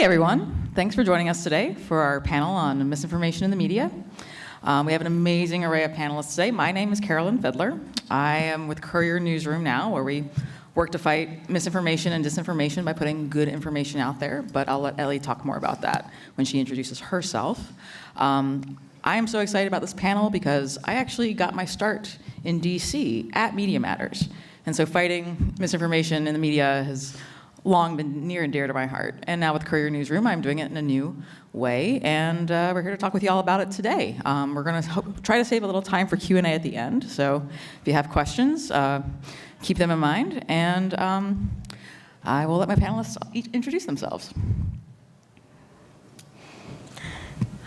Hey everyone, thanks for joining us today for our panel on misinformation in the media. We have an amazing array of panelists today. My name is Carolyn Fiddler. I am with Courier Newsroom now, where we work to fight misinformation and disinformation by putting good information out there, but I'll let Ellie talk more about that when she introduces herself. I am so excited about this panel because I actually got my start in DC at Media Matters. And so fighting misinformation in the media has long been near and dear to my heart. And now with Courier Newsroom, I'm doing it in a new way, and we're here to talk with you all about it today. We're going to try to save a little time for Q&A at the end, so if you have questions, keep them in mind, and I will let my panelists each introduce themselves.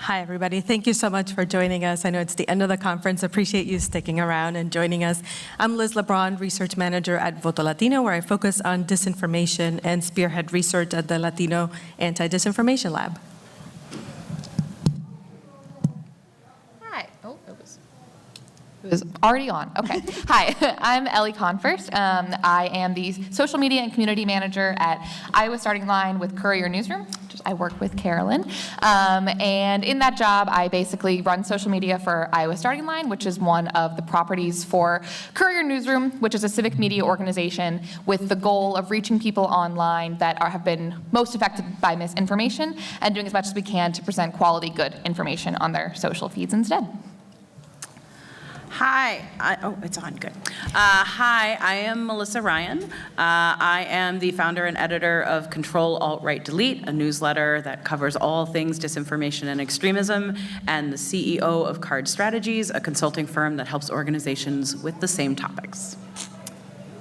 Hi, everybody. Thank you so much for joining us. I know it's the end of the conference. Appreciate you sticking around and joining us. I'm Liz LeBron, Research Manager at Voto Latino, where I focus on disinformation and spearhead research at the Latino Anti-Disinformation Lab. Hi. Oh, it was already on. Okay. Hi, I'm Ellie Converse. I am the Social Media and Community Manager at Iowa Starting Line with Courier Newsroom. I work with Carolyn, and in that job, I basically run social media for Iowa Starting Line, which is one of the properties for Courier Newsroom, which is a civic media organization with the goal of reaching people online that have been most affected by misinformation and doing as much as we can to present quality, good information on their social feeds instead. Hi, it's on, good. Hi, I am Melissa Ryan. I am the founder and editor of Control, Alt, Right, Delete, a newsletter that covers all things disinformation and extremism, and the CEO of Card Strategies, a consulting firm that helps organizations with the same topics.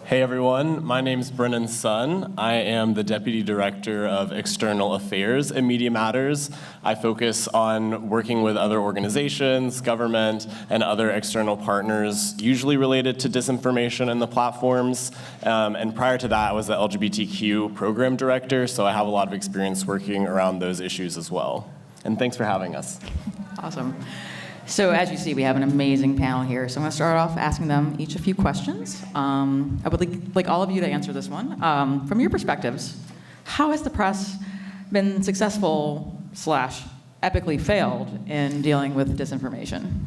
Hey everyone, my name's Brennan Sun. I am the Deputy Director of External Affairs at Media Matters. I focus on working with other organizations, government, and other external partners, usually related to disinformation in the platforms. And prior to that, I was the LGBTQ Program Director, so I have a lot of experience working around those issues as well. And thanks for having us. Awesome. So as you see, we have an amazing panel here. So I'm going to start off asking them each a few questions. I would like all of you to answer this one. From your perspectives, how has the press been successful / epically failed in dealing with disinformation?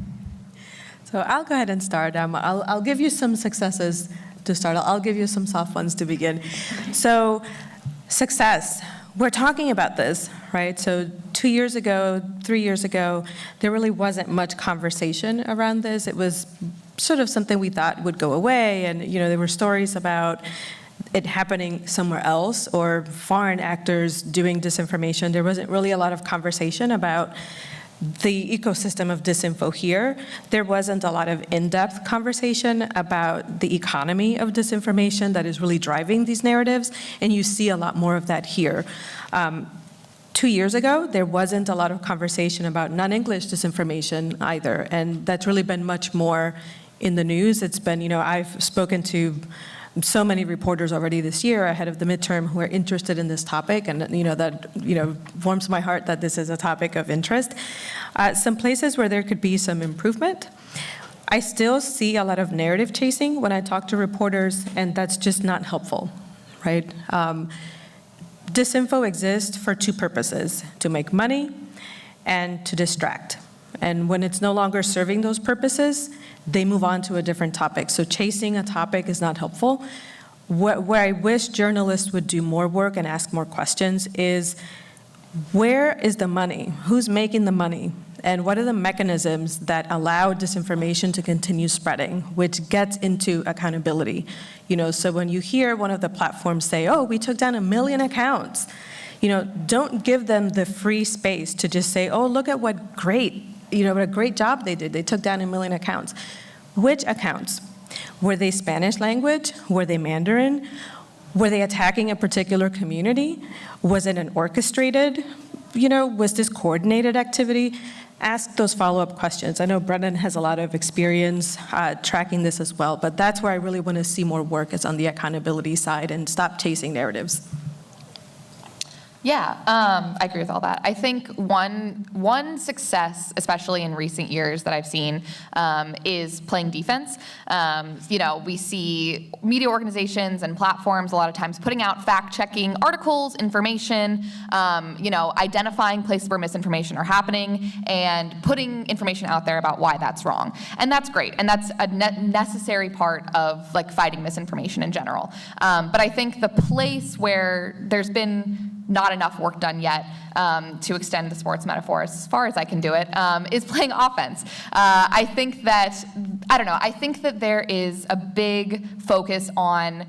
So I'll go ahead and start. I'll give you some successes to start. I'll give you some soft ones to begin. So success. We're talking about this, right? So 2 years ago, 3 years ago, there really wasn't much conversation around this. It was sort of something we thought would go away, and there were stories about it happening somewhere else or foreign actors doing disinformation. There wasn't really a lot of conversation about the ecosystem of disinfo here. There wasn't a lot of in-depth conversation about the economy of disinformation that is really driving these narratives, and you see a lot more of that here. 2 years ago, there wasn't a lot of conversation about non-English disinformation either, and that's really been much more in the news. It's been, I've spoken to so many reporters already this year ahead of the midterm who are interested in this topic, and that warms my heart that this is a topic of interest. Some places where there could be some improvement. I still see a lot of narrative chasing when I talk to reporters, and that's just not helpful, right? Disinfo exists for two purposes: to make money and to distract. And when it's no longer serving those purposes, they move on to a different topic. So chasing a topic is not helpful. Where I wish journalists would do more work and ask more questions is, where is the money? Who's making the money? And what are the mechanisms that allow disinformation to continue spreading, which gets into accountability? So when you hear one of the platforms say, oh, we took down 1 million accounts, don't give them the free space to just say, oh, look at what a great job they did. They took down 1 million accounts. Which accounts? Were they Spanish language? Were they Mandarin? Were they attacking a particular community? Was it an orchestrated, was this coordinated activity? Ask those follow-up questions. I know Brennan has a lot of experience tracking this as well, but that's where I really want to see more work is on the accountability side and stop chasing narratives. Yeah, I agree with all that. I think one success, especially in recent years, that I've seen is playing defense. We see media organizations and platforms a lot of times putting out fact-checking articles, information, identifying places where misinformation are happening, and putting information out there about why that's wrong. And that's great, and that's a necessary part of fighting misinformation in general. But I think the place where there's been not enough work done yet, to extend the sports metaphor as far as I can do it, is playing offense. I think that there is a big focus on,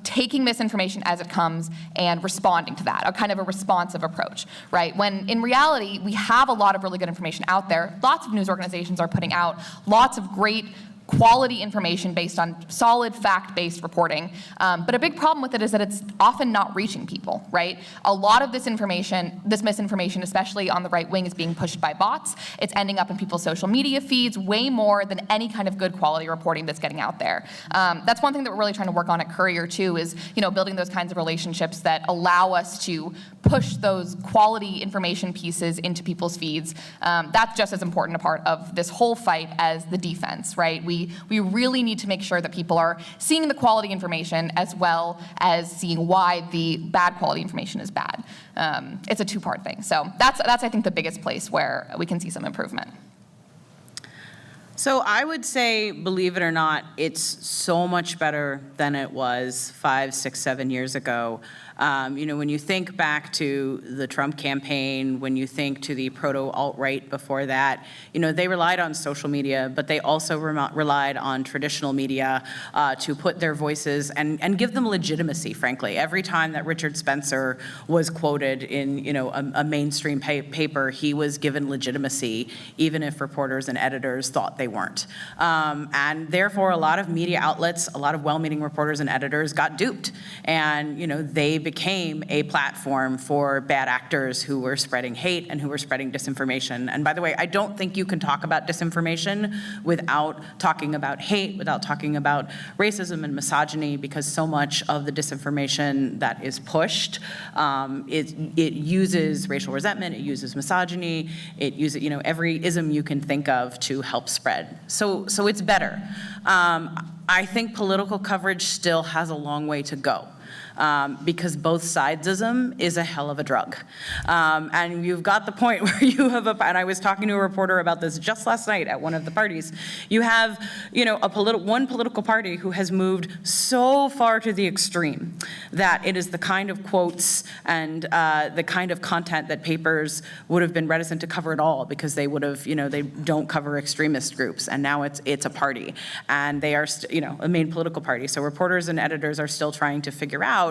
taking misinformation as it comes and responding to that, a kind of a responsive approach, right? When in reality, we have a lot of really good information out there. Lots of news organizations are putting out lots of great quality information based on solid fact-based reporting. But a big problem with it is that it's often not reaching people, right? A lot of this misinformation, especially on the right wing, is being pushed by bots. It's ending up in people's social media feeds way more than any kind of good quality reporting that's getting out there. That's one thing that we're really trying to work on at Courier too, is building those kinds of relationships that allow us to push those quality information pieces into people's feeds. That's just as important a part of this whole fight as the defense, right? We really need to make sure that people are seeing the quality information as well as seeing why the bad quality information is bad. It's a two-part thing. So that's I think the biggest place where we can see some improvement. So I would say, believe it or not, it's so much better than it was 5, 6, 7 years ago. When you think back to the Trump campaign, when you think to the proto-alt-right before that, they relied on social media, but they also relied on traditional media to put their voices and give them legitimacy, frankly. Every time that Richard Spencer was quoted in, a mainstream paper, he was given legitimacy, even if reporters and editors thought they weren't. And therefore, a lot of media outlets, a lot of well-meaning reporters and editors got duped. And, they became a platform for bad actors who were spreading hate and who were spreading disinformation. And by the way, I don't think you can talk about disinformation without talking about hate, without talking about racism and misogyny, because so much of the disinformation that is pushed, it uses racial resentment, it uses misogyny, it uses, every ism you can think of to help spread. So it's better. I think political coverage still has a long way to go. Because both sidesism is a hell of a drug. And you've got the point where you have and I was talking to a reporter about this just last night at one of the parties. You have, one political party who has moved so far to the extreme that it is the kind of quotes and the kind of content that papers would have been reticent to cover at all, because they would have, they don't cover extremist groups, and now it's a party, and they are, a main political party. So reporters and editors are still trying to figure out,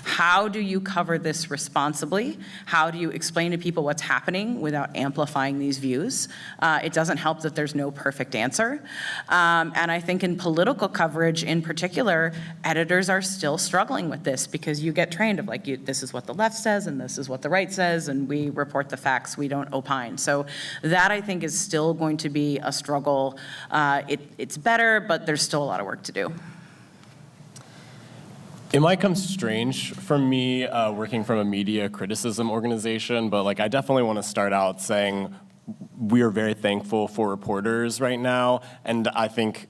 how do you cover this responsibly? How do you explain to people what's happening without amplifying these views? It doesn't help that there's no perfect answer. And I think in political coverage in particular, editors are still struggling with this, because you get trained of this is what the left says and this is what the right says, and we report the facts, we don't opine. So that, I think, is still going to be a struggle. It's better, but there's still a lot of work to do. It might come strange from me working from a media criticism organization, but I definitely want to start out saying we are very thankful for reporters right now, and I think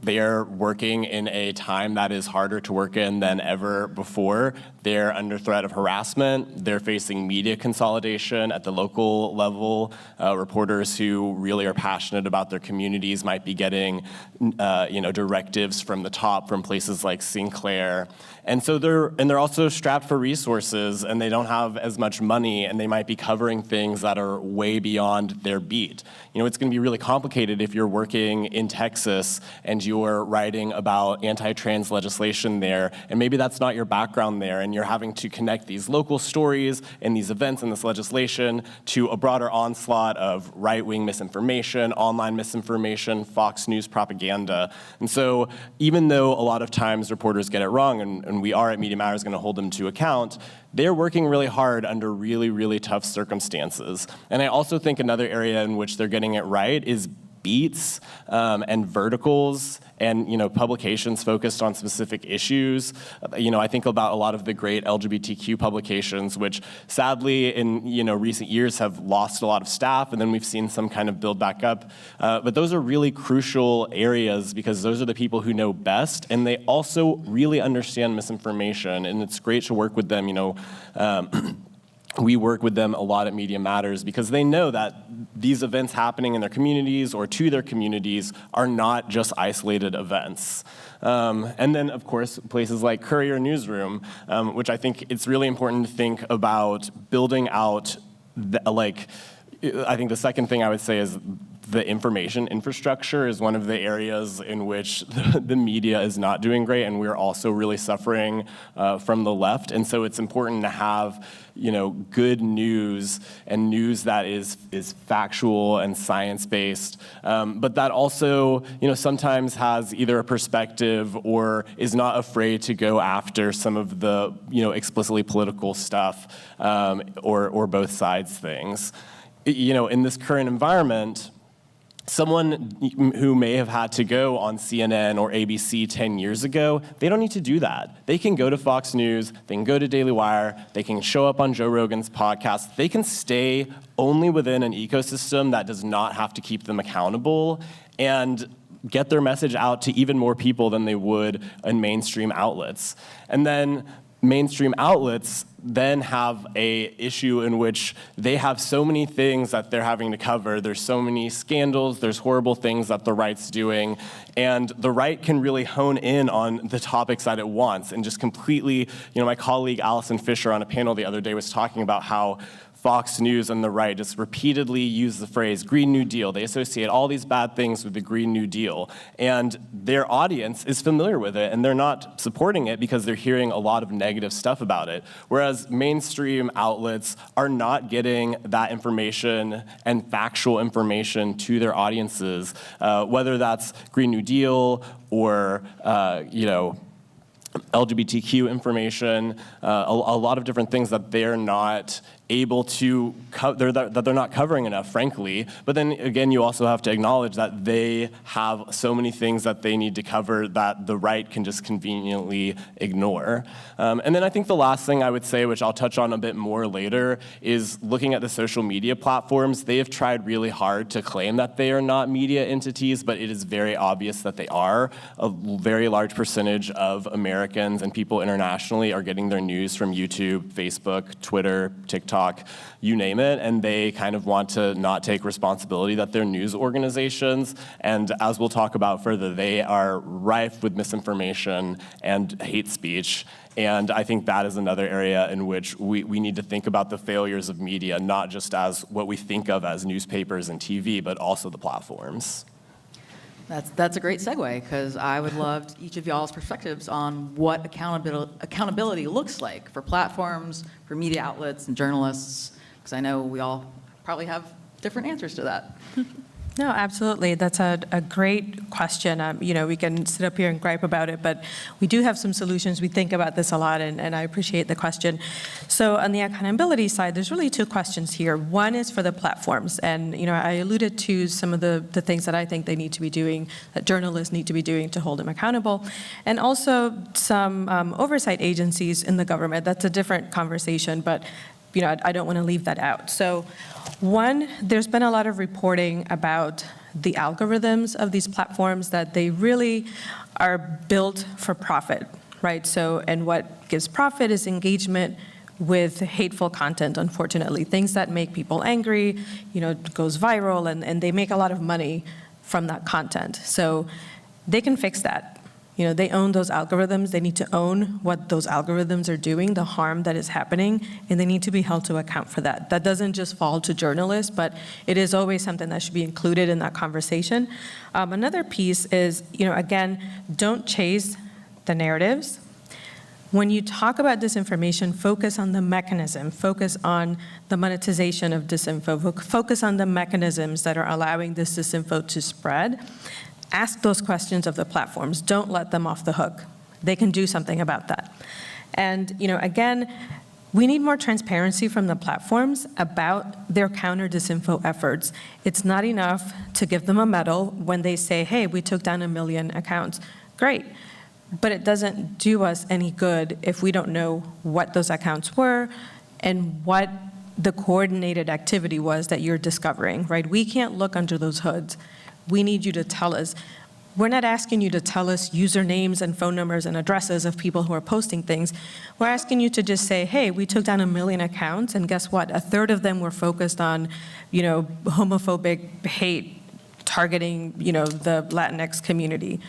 they're working in a time that is harder to work in than ever before. They're under threat of harassment. They're facing media consolidation at the local level. Reporters who really are passionate about their communities might be getting, directives from the top, from places like Sinclair. And so they're also strapped for resources, and they don't have as much money, and they might be covering things that are way beyond their beat. It's going to be really complicated if you're working in Texas and you're writing about anti-trans legislation there, and maybe that's not your background there, and you're having to connect these local stories and these events and this legislation to a broader onslaught of right-wing misinformation, online misinformation, Fox News propaganda. And so even though a lot of times reporters get it wrong, and we are at Media Matters going to hold them to account, they're working really hard under really, really tough circumstances. And I also think another area in which they're getting it right is beats and verticals and publications focused on specific issues. I think about a lot of the great LGBTQ publications, which sadly in recent years have lost a lot of staff, and then we've seen some kind of build back up. But those are really crucial areas because those are the people who know best, and they also really understand misinformation, and it's great to work with them. We work with them a lot at Media Matters because they know that these events happening in their communities or to their communities are not just isolated events. And then, of course, places like Courier Newsroom, which I think it's really important to think about building out, I think the second thing I would say is the information infrastructure is one of the areas in which the media is not doing great, and we're also really suffering from the left. And so it's important to have, good news and news that is factual and science-based, but that also, sometimes has either a perspective or is not afraid to go after some of the, explicitly political stuff, or both sides things. In this current environment, someone who may have had to go on CNN or ABC 10 years ago, they don't need to do that. They can go to Fox News, they can go to Daily Wire, they can show up on Joe Rogan's podcast. They can stay only within an ecosystem that does not have to keep them accountable and get their message out to even more people than they would in mainstream outlets. And then mainstream outlets then have a issue in which they have so many things that they're having to cover. There's so many scandals, there's horrible things that the right's doing, and the right can really hone in on the topics that it wants and just completely, my colleague Allison Fisher on a panel the other day was talking about how Fox News and the right just repeatedly use the phrase Green New Deal. They associate all these bad things with the Green New Deal. And their audience is familiar with it, and they're not supporting it because they're hearing a lot of negative stuff about it. Whereas mainstream outlets are not getting that information and factual information to their audiences, whether that's Green New Deal or, LGBTQ information, a lot of different things that they're not able to that they're not covering enough, frankly. But then again, you also have to acknowledge that they have so many things that they need to cover that the right can just conveniently ignore. And then I think the last thing I would say, which I'll touch on a bit more later, is looking at the social media platforms. They have tried really hard to claim that they are not media entities, but it is very obvious that they are. A very large percentage of Americans and people internationally are getting their news from YouTube, Facebook, Twitter, TikTok, you name it, and they kind of want to not take responsibility that they're news organizations. And as we'll talk about further, they are rife with misinformation and hate speech. And I think that is another area in which we need to think about the failures of media, not just as what we think of as newspapers and TV, but also the platforms. That's a great segue, because I would love each of y'all's perspectives on what accountability looks like for platforms, for media outlets, and journalists, because I know we all probably have different answers to that. No, absolutely. That's a great question. We can sit up here and gripe about it, but we do have some solutions. We think about this a lot, and I appreciate the question. So on the accountability side, there's really two questions here. One is for the platforms, and I alluded to some of the things that I think they need to be doing, that journalists need to be doing to hold them accountable, and also some oversight agencies in the government. That's a different conversation, but I don't want to leave that out. So one, there's been a lot of reporting about the algorithms of these platforms, that they really are built for profit, right? So, and what gives profit is engagement with hateful content, unfortunately. Things that make people angry, goes viral, and they make a lot of money from that content. So they can fix that. They own those algorithms. They need to own what those algorithms are doing, the harm that is happening, and they need to be held to account for that. That doesn't just fall to journalists, but it is always something that should be included in that conversation. Another piece is, again, don't chase the narratives. When you talk about disinformation, focus on the mechanism, focus on the monetization of disinfo, focus on the mechanisms that are allowing this disinfo to spread. Ask those questions of the platforms. Don't let them off the hook. They can do something about that. And, again, We need more transparency from the platforms about their counter-disinfo efforts. It's not enough to give them a medal when they say, hey, we took down 1 million accounts. Great. But it doesn't do us any good if we don't know what those accounts were and what the coordinated activity was that you're discovering, right? We can't look under those hoods. We need you to tell us. We're not asking you to tell us usernames and phone numbers and addresses of people who are posting things. We're asking you to just say, hey, we took down 1 million accounts, and guess what? 1/3 of them were focused on, homophobic hate targeting, the Latinx community.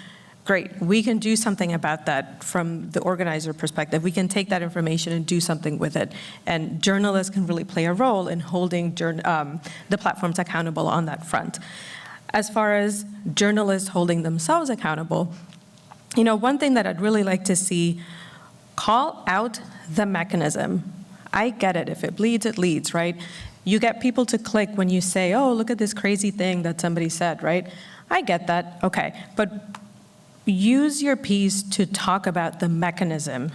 Great. We can do something about that from the organizer perspective. We can take that information and do something with it. And journalists can really play a role in holding the platforms accountable on that front. As far as journalists holding themselves accountable, one thing that I'd really like to see, call out the mechanism. I get it. If it bleeds, it leads, right? You get people to click when you say, oh, look at this crazy thing that somebody said, right? I get that. Okay. But use your piece to talk about the mechanism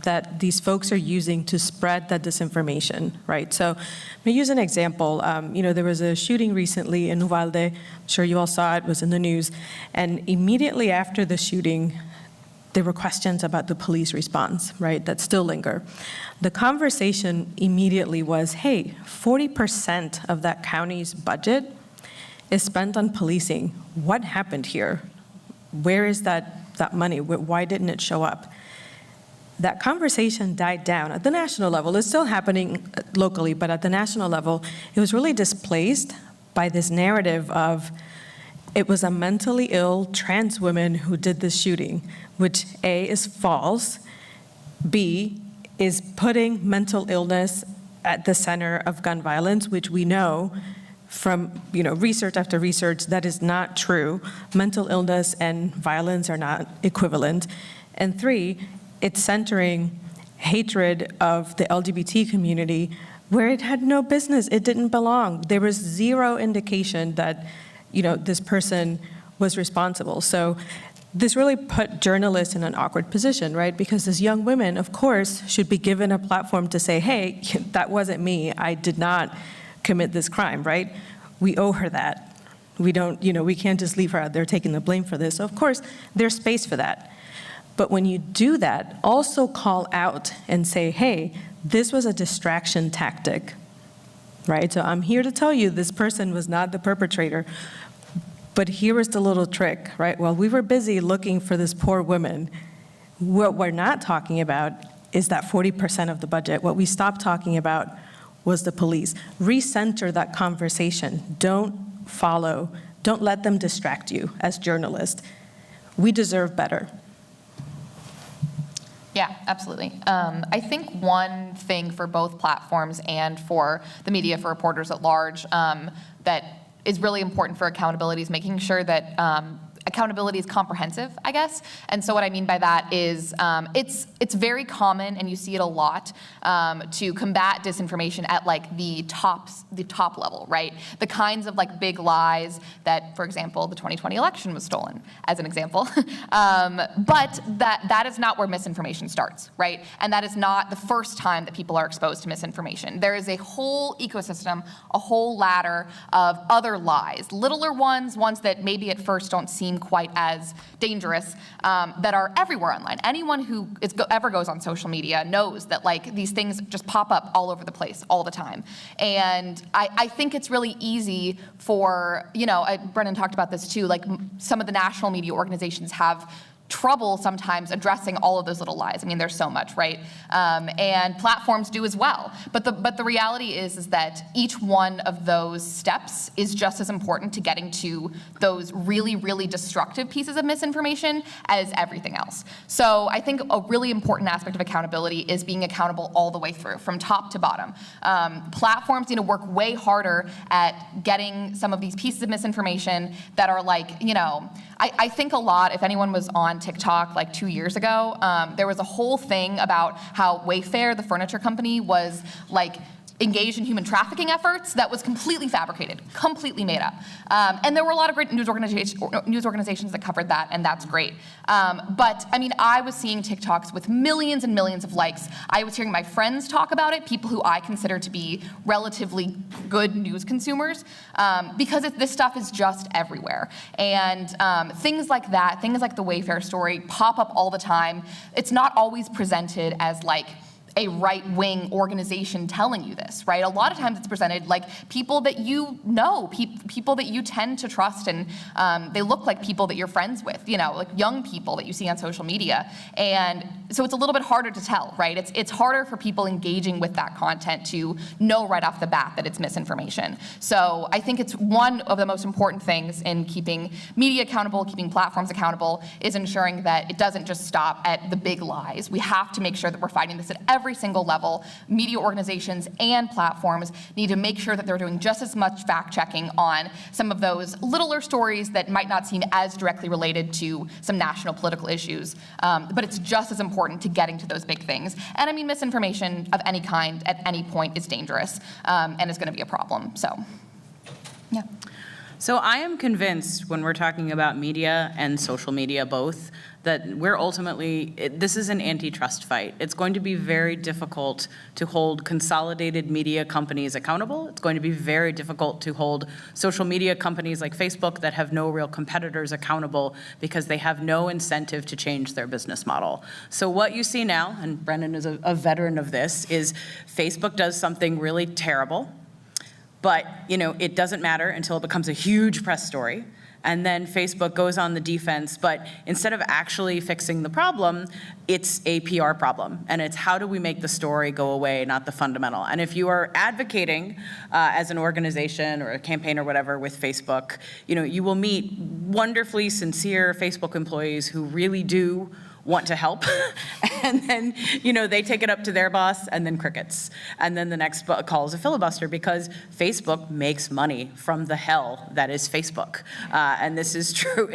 that these folks are using to spread that disinformation, right? So I'm gonna use an example. There was a shooting recently in Uvalde. I'm sure you all saw it, was in the news. And immediately after the shooting, there were questions about the police response, right, that still linger. The conversation immediately was, hey, 40% of that county's budget is spent on policing. What happened here? Where is that money? Why didn't it show up? That conversation died down at the national level. It's still happening locally, but at the national level, it was really displaced by this narrative of it was a mentally ill trans woman who did this shooting, which A, is false, B, is putting mental illness at the center of gun violence, which we know from research after research that is not true. Mental illness and violence are not equivalent. And 3, it's centering hatred of the LGBT community where it had no business. It didn't belong. There was zero indication that this person was responsible. So this really put journalists in an awkward position, right? Because these young women, of course, should be given a platform to say, hey, that wasn't me. I did not commit this crime, right? We owe her that. We don't, we can't just leave her out there taking the blame for this. So of course, there's space for that. But when you do that, also call out and say, hey, this was a distraction tactic, right? So I'm here to tell you this person was not the perpetrator, but here was the little trick, right? While we were busy looking for this poor woman, what we're not talking about is that 40% of the budget. What we stopped talking about was the police. Recenter that conversation. Don't let them distract you as journalists. We deserve better. Yeah, absolutely. I think one thing for both platforms and for the media, for reporters at large, that is really important for accountability is making sure that accountability is comprehensive, I guess. And so what I mean by that is it's very common, and you see it a lot, to combat disinformation at like the top level, right? The kinds of like big lies that, for example, the 2020 election was stolen, as an example. But that is not where misinformation starts, right? And that is not the first time that people are exposed to misinformation. There is a whole ecosystem, a whole ladder of other lies, littler ones that maybe at first don't seem quite as dangerous, that are everywhere online. Anyone who ever goes on social media knows that like these things just pop up all over the place all the time. And I think it's really easy for, Brennan talked about this too, like some of the national media organizations have trouble sometimes addressing all of those little lies. I mean, there's so much, right? And platforms do as well. But the reality is that each one of those steps is just as important to getting to those really, really destructive pieces of misinformation as everything else. So I think a really important aspect of accountability is being accountable all the way through, from top to bottom. Platforms need to work way harder at getting some of these pieces of misinformation that are like, I think a lot, if anyone was on TikTok like 2 years ago, there was a whole thing about how Wayfair, the furniture company, was like, engaged in human trafficking efforts that was completely fabricated, completely made up. And there were a lot of great news organizations that covered that, and that's great. But I mean, I was seeing TikToks with millions and millions of likes. I was hearing my friends talk about it, people who I consider to be relatively good news consumers, because this stuff is just everywhere. And things like that, things like the Wayfair story, pop up all the time. It's not always presented as like a right-wing organization telling you this, right? A lot of times it's presented like people that you know, people that you tend to trust, and they look like people that you're friends with, you know, like young people that you see on social media. And so it's a little bit harder to tell, right? It's harder for people engaging with that content to know right off the bat that it's misinformation. So I think it's one of the most important things in keeping media accountable, keeping platforms accountable, is ensuring that it doesn't just stop at the big lies. We have to make sure that we're fighting this at every single level. Media organizations and platforms need to make sure that they're doing just as much fact-checking on some of those littler stories that might not seem as directly related to some national political issues. But it's just as important to getting to those big things. And I mean, misinformation of any kind at any point is dangerous, and is going to be a problem. So, yeah. So I am convinced when we're talking about media and social media both, that we're ultimately, this is an antitrust fight. It's going to be very difficult to hold consolidated media companies accountable. It's going to be very difficult to hold social media companies like Facebook that have no real competitors accountable because they have no incentive to change their business model. So what you see now, and Brennan is a veteran of this, is Facebook does something really terrible, but it doesn't matter until it becomes a huge press story. And then Facebook goes on the defense, but instead of actually fixing the problem, it's a PR problem. And it's how do we make the story go away, not the fundamental. And if you are advocating as an organization or a campaign or whatever with Facebook, you will meet wonderfully sincere Facebook employees who really do want to help, and then they take it up to their boss, and then crickets, and then the next call is a filibuster because Facebook makes money from the hell that is Facebook, and this is true.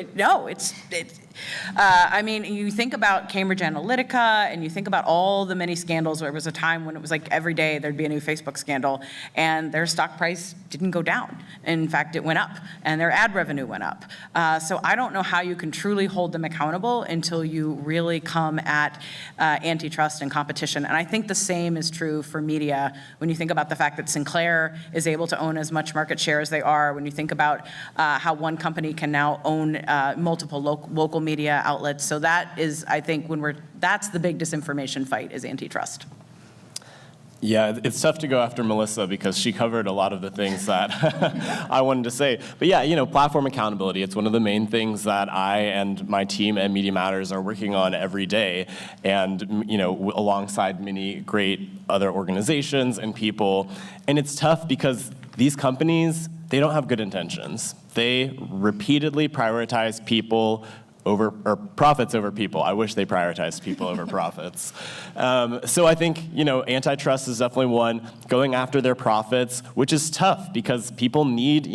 I mean, you think about Cambridge Analytica, and you think about all the many scandals where it was a time when it was like every day there'd be a new Facebook scandal, and their stock price didn't go down. In fact, it went up, and their ad revenue went up. So I don't know how you can truly hold them accountable until you really come at antitrust and competition. And I think the same is true for media. When you think about the fact that Sinclair is able to own as much market share as they are, when you think about how one company can now own multiple local media outlets. So that is, I think, that's the big disinformation fight, is antitrust. Yeah, it's tough to go after Melissa because she covered a lot of the things that I wanted to say. But yeah, platform accountability, it's one of the main things that I and my team at Media Matters are working on every day. And, alongside many great other organizations and people. And it's tough because these companies, they don't have good intentions. They repeatedly prioritize people profits over people. I wish they prioritized people over profits. So I think, antitrust is definitely one. Going after their profits, which is tough because people need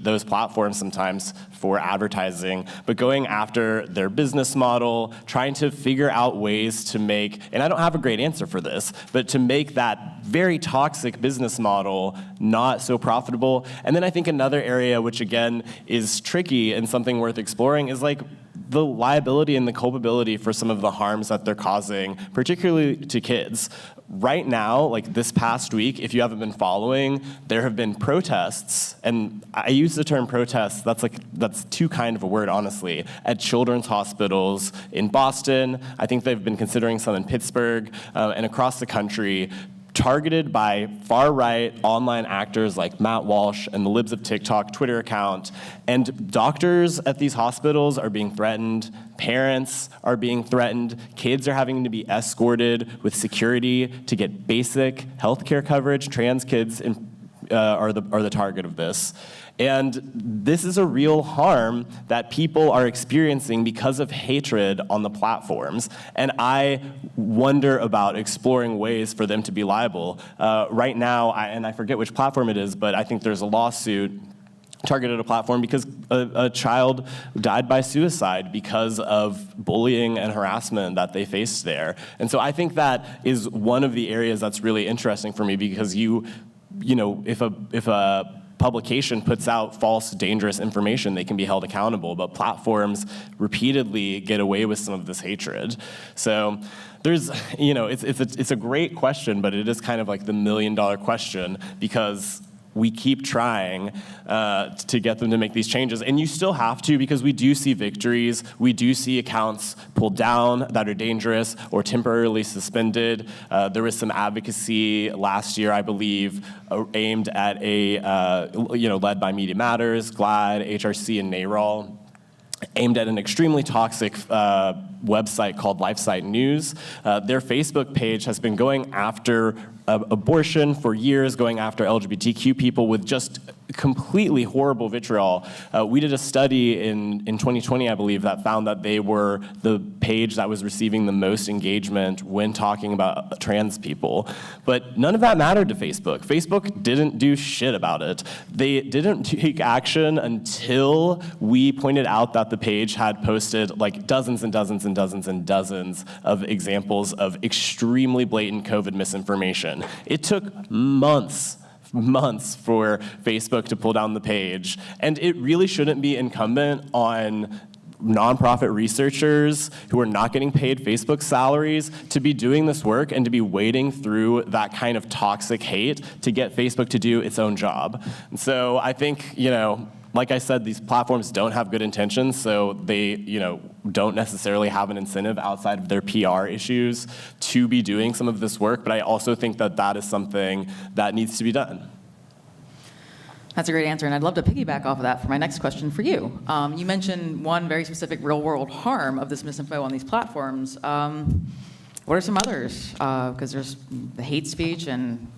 those platforms sometimes for advertising, but going after their business model, trying to figure out ways to make, and I don't have a great answer for this, but to make that very toxic business model not so profitable. And then I think another area, which again is tricky and something worth exploring, is like the liability and the culpability for some of the harms that they're causing, particularly to kids. Right now, like this past week, if you haven't been following, there have been protests, and I use the term protests, that's too kind of a word, honestly, at children's hospitals in Boston. I think they've been considering some in Pittsburgh, and across the country, targeted by far-right online actors like Matt Walsh and the Libs of TikTok Twitter account. And doctors at these hospitals are being threatened, parents are being threatened, kids are having to be escorted with security to get basic healthcare coverage. Trans kids are the target of this. And this is a real harm that people are experiencing because of hatred on the platforms. And I wonder about exploring ways for them to be liable. Right now, and I forget which platform it is, but I think there's a lawsuit targeted a platform because a child died by suicide because of bullying and harassment that they faced there. And so I think that is one of the areas that's really interesting for me, because you know, if a publication puts out false, dangerous information, they can be held accountable, but platforms repeatedly get away with some of this hatred. So there's, you know, it's a great question, but it is kind of like the million-dollar question, because we keep trying to get them to make these changes. And you still have to, because we do see victories. We do see accounts pulled down that are dangerous or temporarily suspended. There was some advocacy last year, I believe, aimed at led by Media Matters, GLAAD, HRC, and NARAL, aimed at an extremely toxic website called LifeSite News. Their Facebook page has been going after abortion for years, going after LGBTQ people with just completely horrible vitriol. We did a study in 2020, I believe, that found that they were the page that was receiving the most engagement when talking about trans people. But none of that mattered to Facebook. Facebook didn't do shit about it. They didn't take action until we pointed out that the page had posted like dozens and dozens and dozens and dozens of examples of extremely blatant COVID misinformation. It took months for Facebook to pull down the page. And it really shouldn't be incumbent on nonprofit researchers who are not getting paid Facebook salaries to be doing this work and to be wading through that kind of toxic hate to get Facebook to do its own job. And so I think, you know, like I said, these platforms don't have good intentions, so they, you know, don't necessarily have an incentive outside of their PR issues to be doing some of this work, but I also think that that is something that needs to be done. That's a great answer, and I'd love to piggyback off of that for my next question for you. You mentioned one very specific real-world harm of this misinfo on these platforms. What are some others? Because there's the hate speech and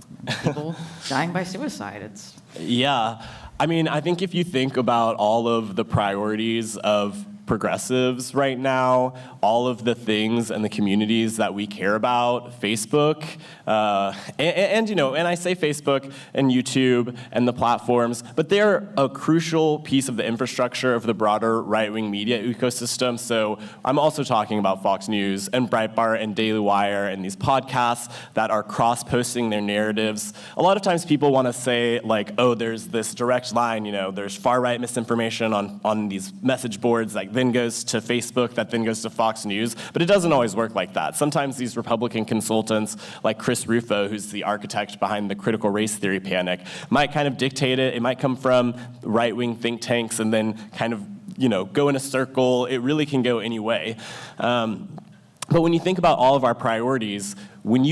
people dying by suicide. Yeah. I mean, I think if you think about all of the priorities of progressives right now, all of the things and the communities that we care about, Facebook, and I say Facebook and YouTube and the platforms, but they're a crucial piece of the infrastructure of the broader right-wing media ecosystem. So I'm also talking about Fox News and Breitbart and Daily Wire and these podcasts that are cross-posting their narratives. A lot of times people want to say, like, oh, there's this direct line, you know, there's far-right misinformation on these message boards that then goes to Facebook, that then goes to Fox News, but it doesn't always work like that. Sometimes these Republican consultants, like Chris Rufo, who's the architect behind the critical race theory panic, might kind of dictate it. It might come from right-wing think tanks and then kind of, you know, go in a circle. It really can go any way. But when you think about all of our priorities, when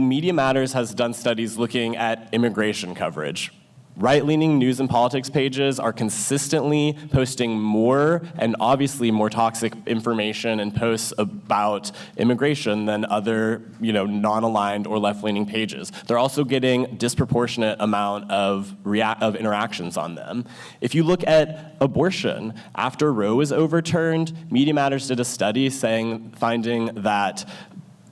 Media Matters has done studies looking at immigration coverage, right-leaning news and politics pages are consistently posting more and obviously more toxic information and posts about immigration than other, you know, non-aligned or left-leaning pages. They're also getting disproportionate amount of interactions on them. If you look at abortion, after Roe was overturned, Media Matters did a study finding that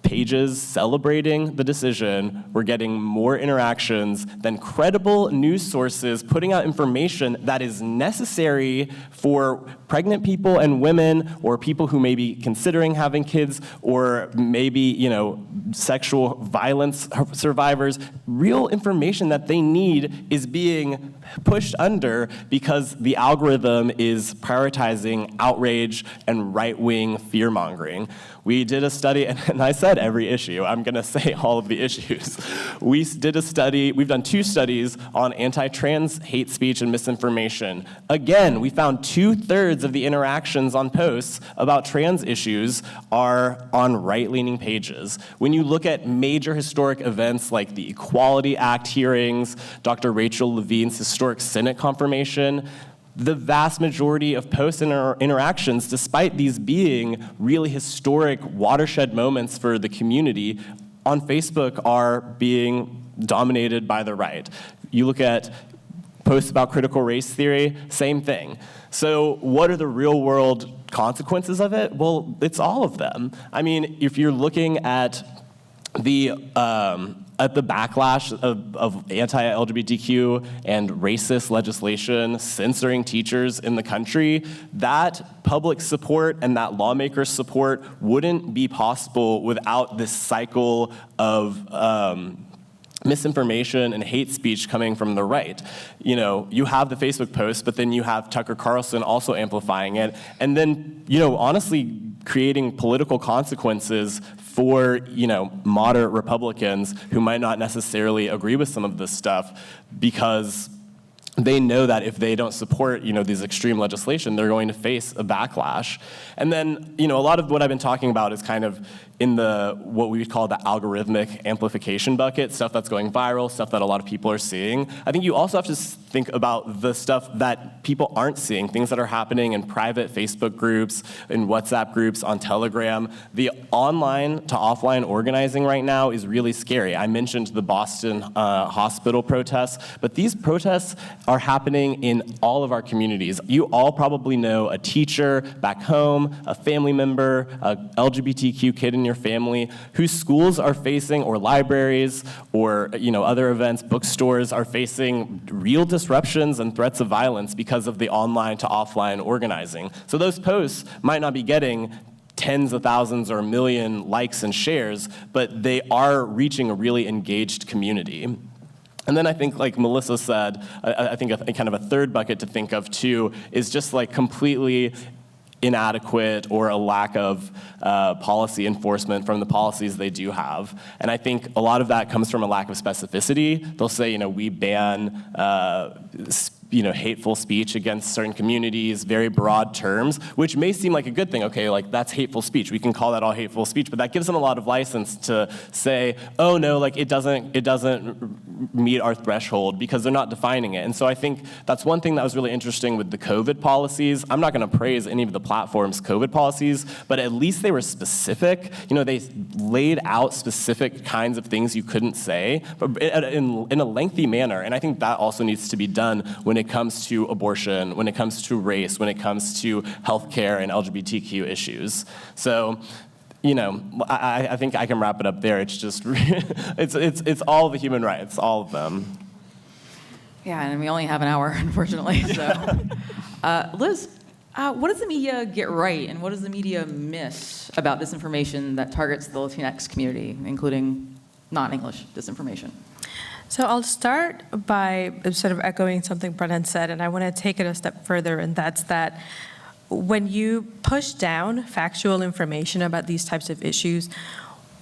pages celebrating the decision were getting more interactions than credible news sources putting out information that is necessary for pregnant people and women, or people who may be considering having kids, or maybe, you know, sexual violence survivors. Real information that they need is being pushed under because the algorithm is prioritizing outrage and right-wing fear-mongering. We did a study, and I said every issue. I'm going to say all of the issues. We did a study. We've done 2 studies on anti-trans hate speech and misinformation. Again, we found 2/3 of the interactions on posts about trans issues are on right-leaning pages. When you look at major historic events like the Equality Act hearings, Dr. Rachel Levine's historic Senate confirmation, the vast majority of posts and interactions, despite these being really historic watershed moments for the community, on Facebook are being dominated by the right. You look at posts about critical race theory, same thing. So what are the real world consequences of it? Well, it's all of them. I mean, if you're looking at the at the backlash of anti-LGBTQ and racist legislation censoring teachers in the country, that public support and that lawmaker support wouldn't be possible without this cycle of misinformation and hate speech coming from the right. You know, you have the Facebook post, but then you have Tucker Carlson also amplifying it, and then, you know, honestly creating political consequences for, you know, moderate Republicans who might not necessarily agree with some of this stuff, because they know that if they don't support, you know, these extreme legislation, they're going to face a backlash. And then, you know, a lot of what I've been talking about is kind of in the, what we would call the algorithmic amplification bucket, stuff that's going viral, stuff that a lot of people are seeing. I think you also have to think about the stuff that people aren't seeing, things that are happening in private Facebook groups, in WhatsApp groups, on Telegram. The online to offline organizing right now is really scary. I mentioned the Boston hospital protests, but these protests are happening in all of our communities. You all probably know a teacher back home, a family member, a LGBTQ kid in your family whose schools are facing, or libraries, or, you know, other events, bookstores are facing real disruptions and threats of violence because of the online to offline organizing. So those posts might not be getting tens of thousands or a million likes and shares, but they are reaching a really engaged community. And then I think, like Melissa said, I think kind of a third bucket to think of too is just like completely inadequate or a lack of policy enforcement from the policies they do have. And I think a lot of that comes from a lack of specificity. They'll say, you know, we ban you know, hateful speech against certain communities, very broad terms, which may seem like a good thing. Okay, like that's hateful speech. We can call that all hateful speech, but that gives them a lot of license to say, oh no, like it doesn't meet our threshold because they're not defining it. And so I think that's one thing that was really interesting with the COVID policies. I'm not going to praise any of the platforms' COVID policies, but at least they were specific. You know, they laid out specific kinds of things you couldn't say, but in a lengthy manner. And I think that also needs to be done when it comes to abortion, when it comes to race, when it comes to healthcare and LGBTQ issues. So, you know, I think I can wrap it up there. It's just, it's all the human rights, all of them. Yeah, and we only have an hour, unfortunately. So, Liz, what does the media get right, and what does the media miss about disinformation that targets the Latinx community, including non-English disinformation? So I'll start by sort of echoing something Brennan said, and I want to take it a step further, and that's that when you push down factual information about these types of issues,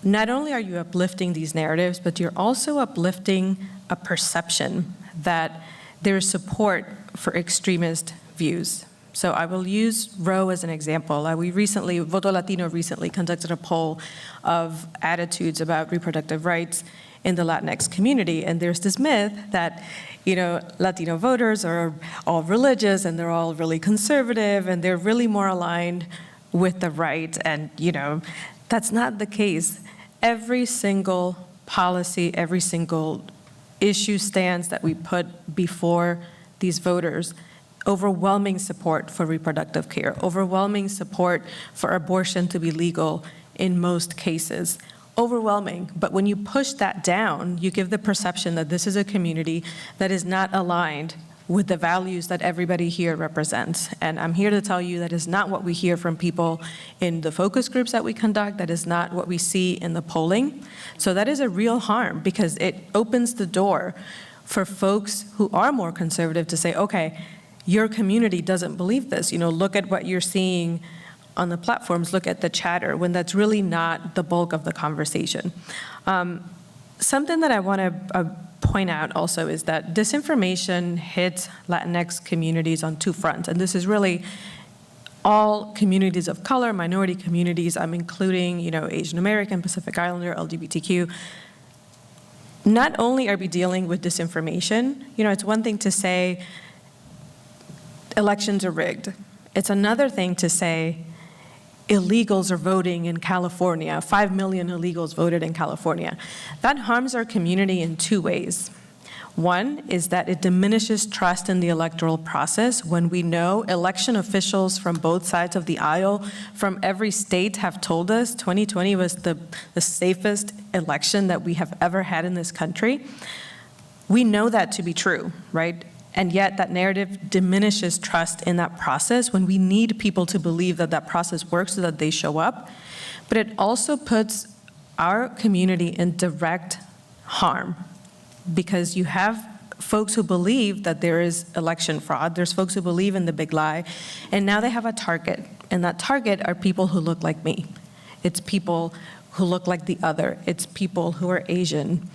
not only are you uplifting these narratives, but you're also uplifting a perception that there's support for extremist views. So I will use Roe as an example. Voto Latino recently conducted a poll of attitudes about reproductive rights in the Latinx community, and there's this myth that, you know, Latino voters are all religious and they're all really conservative and they're really more aligned with the right, and, you know, that's not the case. Every single policy, every single issue stands that we put before these voters, overwhelming support for reproductive care, overwhelming support for abortion to be legal in most cases. Overwhelming, but when you push that down, you give the perception that this is a community that is not aligned with the values that everybody here represents. And I'm here to tell you that is not what we hear from people in the focus groups that we conduct. That is not what we see in the polling. So that is a real harm, because it opens the door for folks who are more conservative to say, okay, your community doesn't believe this. You know, look at what you're seeing on the platforms, look at the chatter, when that's really not the bulk of the conversation. Something that I want to point out also is that disinformation hits Latinx communities on two fronts, and this is really all communities of color, minority communities. I'm including, you know, Asian American, Pacific Islander, LGBTQ. Not only are we dealing with disinformation, you know, it's one thing to say elections are rigged. It's another thing to say illegals are voting in California, 5 million illegals voted in California. That harms our community in two ways. One is that it diminishes trust in the electoral process when we know election officials from both sides of the aisle from every state have told us 2020 was the safest election that we have ever had in this country. We know that to be true, right? And yet that narrative diminishes trust in that process when we need people to believe that that process works so that they show up. But it also puts our community in direct harm, because you have folks who believe that there is election fraud, there's folks who believe in the big lie, and now they have a target, and that target are people who look like me. It's people who look like the other. It's people who are Asian,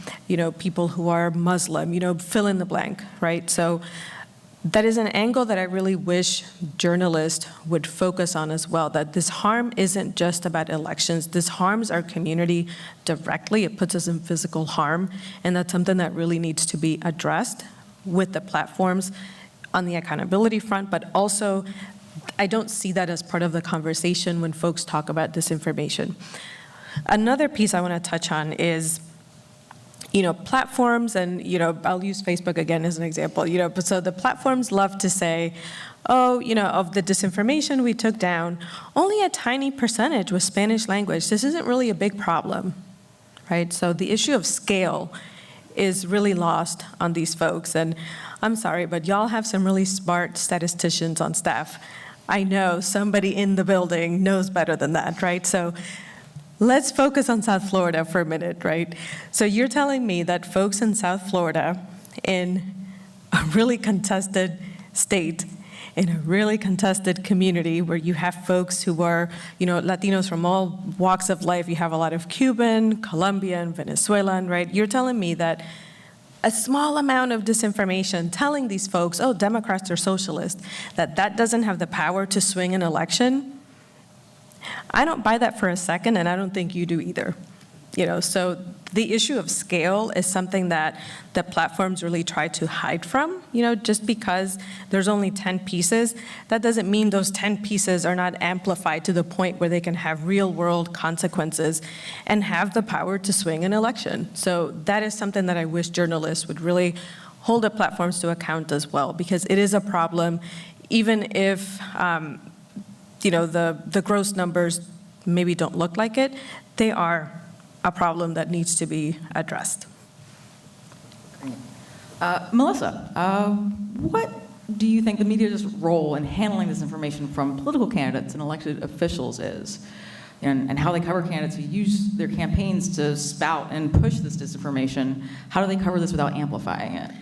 people who are Muslim, fill in the blank, right? So that is an angle that I really wish journalists would focus on as well, that this harm isn't just about elections. This harms our community directly. It puts us in physical harm, and that's something that really needs to be addressed with the platforms on the accountability front, but also I don't see that as part of the conversation when folks talk about disinformation. Another piece I want to touch on is platforms, and, I'll use Facebook again as an example, but so the platforms love to say, oh, of the disinformation we took down, only a tiny percentage was Spanish language. This isn't really a big problem, right? So the issue of scale is really lost on these folks. And I'm sorry, but y'all have some really smart statisticians on staff. I know somebody in the building knows better than that, right? So let's focus on South Florida for a minute, right? So you're telling me that folks in South Florida, in a really contested state, in a really contested community where you have folks who are, Latinos from all walks of life, you have a lot of Cuban, Colombian, Venezuelan, right? You're telling me that a small amount of disinformation telling these folks, oh, Democrats are socialists, that doesn't have the power to swing an election? I don't buy that for a second, and I don't think you do either. So the issue of scale is something that the platforms really try to hide from. Just because there's only 10 pieces, that doesn't mean those 10 pieces are not amplified to the point where they can have real-world consequences and have the power to swing an election. So that is something that I wish journalists would really hold the platforms to account as well, because it is a problem, even if the gross numbers maybe don't look like it, they are a problem that needs to be addressed. Melissa, what do you think the media's role in handling this information from political candidates and elected officials is? And how they cover candidates who use their campaigns to spout and push this disinformation? How do they cover this without amplifying it?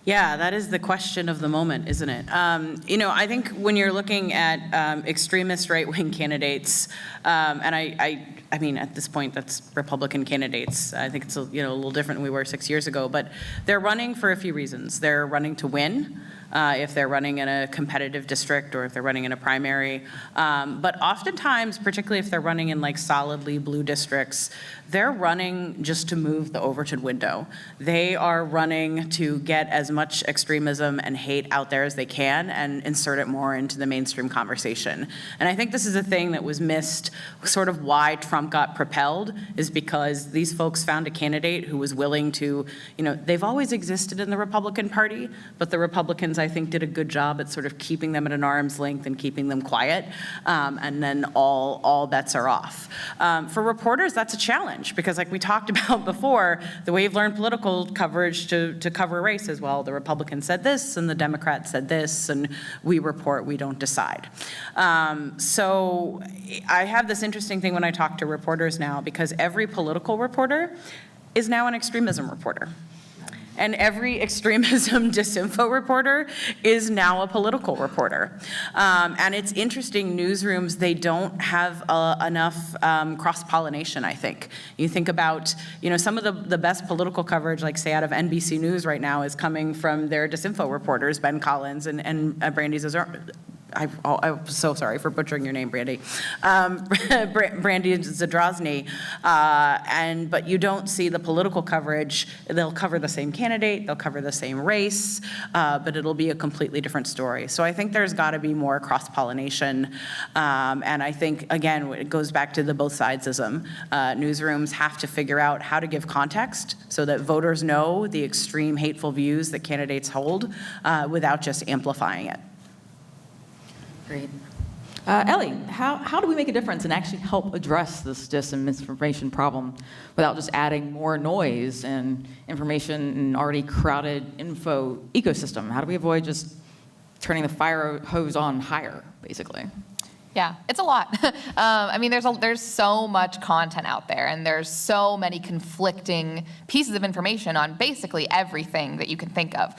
Yeah, that is the question of the moment, isn't it? I think when you're looking at extremist right-wing candidates, and I mean, at this point, that's Republican candidates. I think it's a little different than we were 6 years ago, but they're running for a few reasons. They're running to win, if they're running in a competitive district or if they're running in a primary. But oftentimes, particularly if they're running in like solidly blue districts, they're running just to move the Overton window. They are running to get as much extremism and hate out there as they can and insert it more into the mainstream conversation. And I think this is a thing that was missed, sort of why Trump got propelled, is because these folks found a candidate who was willing to, they've always existed in the Republican Party, but the Republicans, I think, did a good job at sort of keeping them at an arm's length and keeping them quiet, and then all bets are off. For reporters, that's a challenge, because like we talked about before, the way you've learned political coverage to cover a race is, well, the Republicans said this and the Democrats said this, and we report, we don't decide. So I have this interesting thing when I talk to reporters now, because every political reporter is now an extremism reporter. And every extremism disinfo reporter is now a political reporter. And it's interesting, newsrooms, they don't have enough cross-pollination, I think. You think about, some of the best political coverage, like say out of NBC News right now, is coming from their disinfo reporters, Ben Collins and Brandy I'm so sorry for butchering your name, Brandy. Brandy Zadrozny, but you don't see the political coverage. They'll cover the same candidate, they'll cover the same race, but it'll be a completely different story. So I think there's got to be more cross-pollination, and I think, again, it goes back to the both sidesism. Newsrooms have to figure out how to give context so that voters know the extreme hateful views that candidates hold without just amplifying it. Great. Ellie, how do we make a difference and actually help address this dis and misinformation problem without just adding more noise and information in an already crowded info ecosystem? How do we avoid just turning the fire hose on higher, basically? Yeah, it's a lot. I mean, there's so much content out there, and there's so many conflicting pieces of information on basically everything that you can think of.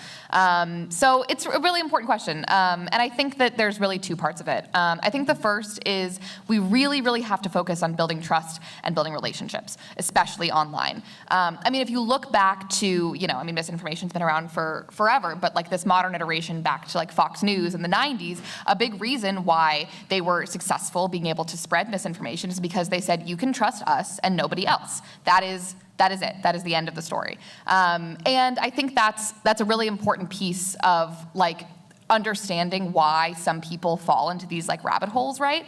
So it's a really important question, and I think that there's really two parts of it. I think the first is we really, really have to focus on building trust and building relationships, especially online. I mean, if you look back to, misinformation's been around for forever, but like this modern iteration back to like Fox News in the 90s, a big reason why they were successful being able to spread misinformation is because they said, you can trust us and nobody else. That is it. That is the end of the story. And I think that's a really important piece of like understanding why some people fall into these like rabbit holes, right?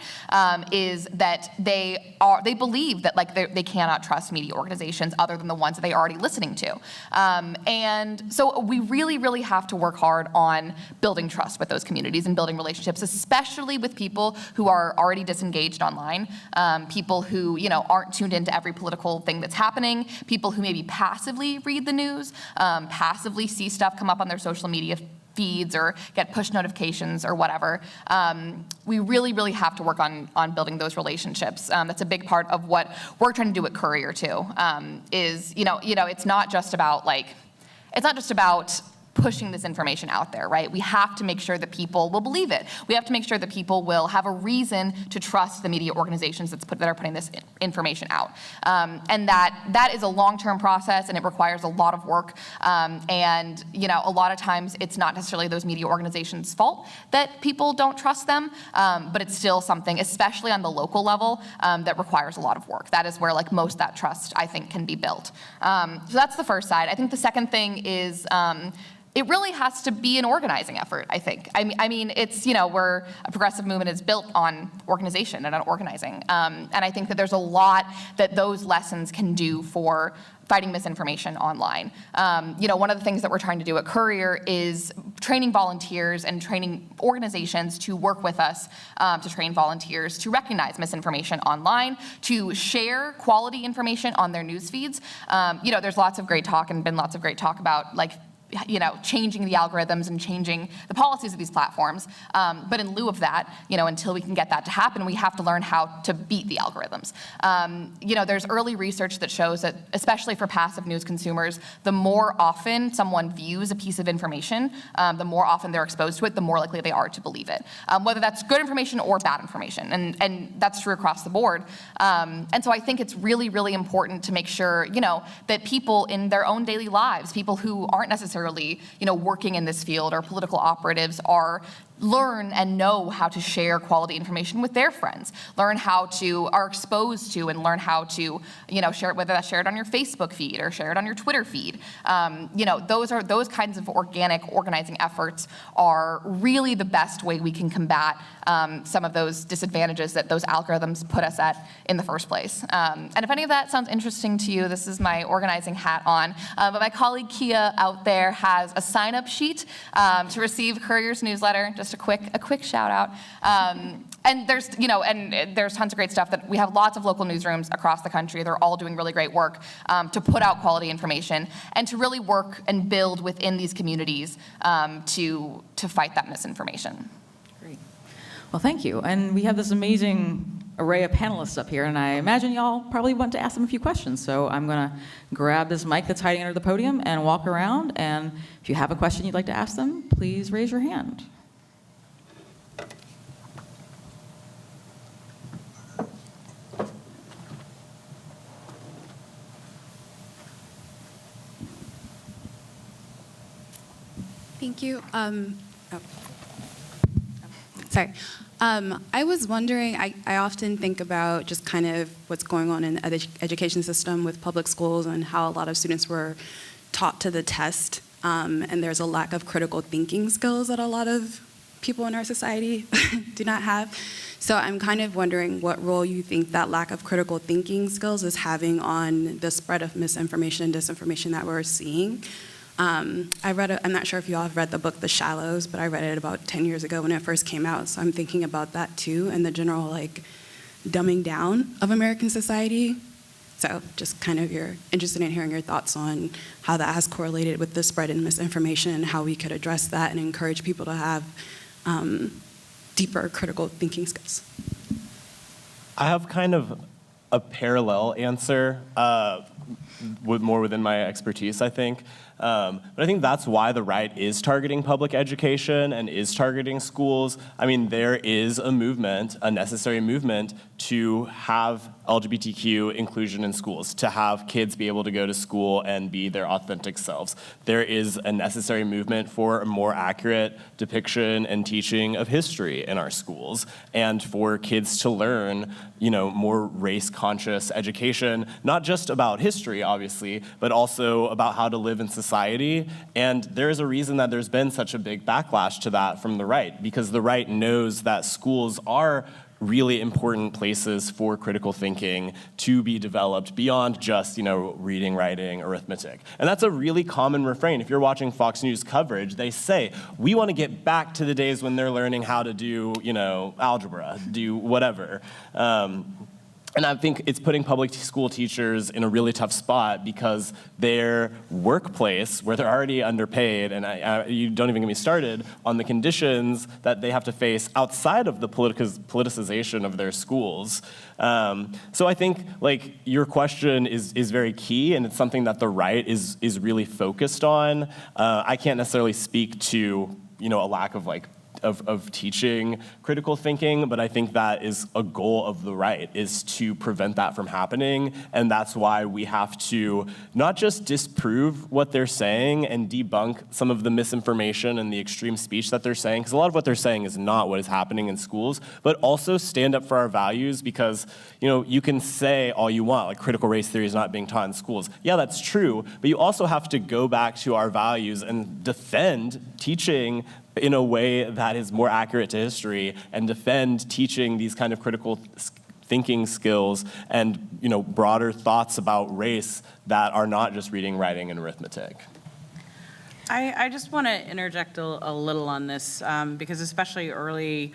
Is that they believe that like they cannot trust media organizations other than the ones that they're already listening to. And so we really, really have to work hard on building trust with those communities and building relationships, especially with people who are already disengaged online, people who, aren't tuned into every political thing that's happening, people who maybe passively read the news, passively see stuff come up on their social media feeds or get push notifications or whatever. We really, really have to work on building those relationships. That's a big part of what we're trying to do at Courier too. It's not just about pushing this information out there, right? We have to make sure that people will believe it. We have to make sure that people will have a reason to trust the media organizations that are putting this information out. And that is a long-term process, and it requires a lot of work. And a lot of times it's not necessarily those media organizations' fault that people don't trust them, but it's still something, especially on the local level, that requires a lot of work. That is where like most of that trust, I think, can be built. So that's the first side. I think the second thing is it really has to be an organizing effort, I think. I mean, it's, we're a progressive movement is built on organization and on organizing. And I think that there's a lot that those lessons can do for fighting misinformation online. One of the things that we're trying to do at Courier is training volunteers and training organizations to work with us to train volunteers to recognize misinformation online, to share quality information on their news feeds. There's lots of great talk and been lots of great talk about like changing the algorithms and changing the policies of these platforms. But in lieu of that, until we can get that to happen, we have to learn how to beat the algorithms. There's early research that shows that, especially for passive news consumers, the more often someone views a piece of information, the more often they're exposed to it, the more likely they are to believe it, whether that's good information or bad information. And that's true across the board. And so I think it's really, really important to make sure, that people in their own daily lives, people who aren't necessarily working in this field or political operatives learn and know how to share quality information with their friends, are exposed to and learn how to, share it, whether that's shared on your Facebook feed or share it on your Twitter feed. Those kinds of organic organizing efforts are really the best way we can combat some of those disadvantages that those algorithms put us at in the first place. And if any of that sounds interesting to you, this is my organizing hat on. But my colleague Kia out there has a sign-up sheet to receive Courier's newsletter. Just a quick shout out. And there's tons of great stuff that we have lots of local newsrooms across the country. They're all doing really great work to put out quality information and to really work and build within these communities to fight that misinformation. Great. Well, thank you. And we have this amazing array of panelists up here, and I imagine y'all probably want to ask them a few questions. So I'm going to grab this mic that's hiding under the podium and walk around. And if you have a question you'd like to ask them, please raise your hand. Thank you. Sorry. I was wondering, I often think about just kind of what's going on in the education system with public schools and how a lot of students were taught to the test, and there's a lack of critical thinking skills that a lot of people in our society do not have. So I'm kind of wondering what role you think that lack of critical thinking skills is having on the spread of misinformation and disinformation that we're seeing. I'm not sure if you all have read the book The Shallows, but I read it about 10 years ago when it first came out. So I'm thinking about that too, and the general dumbing down of American society. So just kind of interested in hearing your thoughts on how that has correlated with the spread in misinformation and how we could address that and encourage people to have deeper critical thinking skills. I have kind of a parallel answer, more within my expertise, I think. But I think that's why the right is targeting public education and is targeting schools. I mean, there is a movement, a necessary movement, to have LGBTQ inclusion in schools, to have kids be able to go to school and be their authentic selves. There is a necessary movement for a more accurate depiction and teaching of history in our schools, and for kids to learn, more race-conscious education, not just about history, obviously, but also about how to live in society. And there is a reason that there's been such a big backlash to that from the right, because the right knows that schools are really important places for critical thinking to be developed beyond just, reading, writing, arithmetic. And that's a really common refrain. If you're watching Fox News coverage, they say, we want to get back to the days when they're learning how to do, algebra, do whatever. And I think it's putting public school teachers in a really tough spot because their workplace, where they're already underpaid, and you don't even get me started on the conditions that they have to face outside of the politicization of their schools. So I think your question is very key, and it's something that the right is really focused on. I can't necessarily speak to a lack of of teaching critical thinking, but I think that is a goal of the right, is to prevent that from happening. And that's why we have to not just disprove what they're saying and debunk some of the misinformation and the extreme speech that they're saying, because a lot of what they're saying is not what is happening in schools, but also stand up for our values, because you can say all you want, critical race theory is not being taught in schools. Yeah, that's true, but you also have to go back to our values and defend teaching in a way that is more accurate to history, and defend teaching these kind of critical thinking skills and broader thoughts about race that are not just reading, writing, and arithmetic. I just want to interject a little on this, because especially early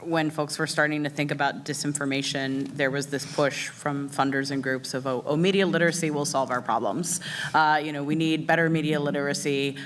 when folks were starting to think about disinformation, there was this push from funders and groups of, media literacy will solve our problems. We need better media literacy.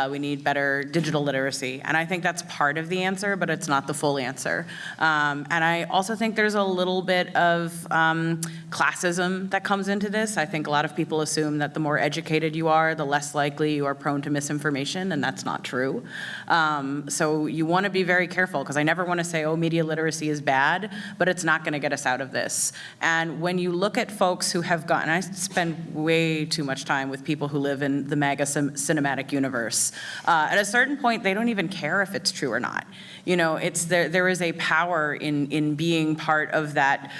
We need better digital literacy. And I think that's part of the answer, but it's not the full answer. And I also think there's a little bit of classism that comes into this. I think a lot of people assume that the more educated you are, the less likely you are prone to misinformation, and that's not true. So you want to be very careful, because I never want to say, media literacy is bad, but it's not going to get us out of this. And when you look at folks who have gotten, I spend way too much time with people who live in the MAGA cinematic universe. At a certain point, they don't even care if it's true or not. There is a power in being part of that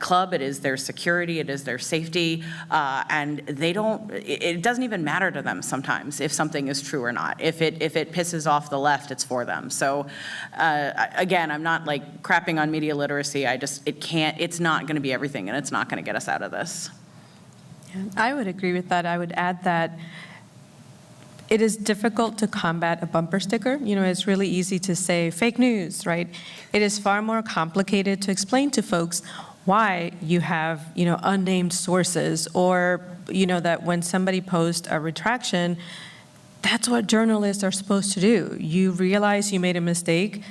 club. It is their security, it is their safety, and it doesn't even matter to them sometimes if something is true or not. If it pisses off the left, it's for them. So again, I'm not crapping on media literacy. It's not going to be everything, and it's not going to get us out of this. Yeah, I would agree with that. I would add that it is difficult to combat a bumper sticker. It's really easy to say fake news, right? It is far more complicated to explain to folks why you have, unnamed sources, or, that when somebody posts a retraction, that's what journalists are supposed to do. You realize you made a mistake,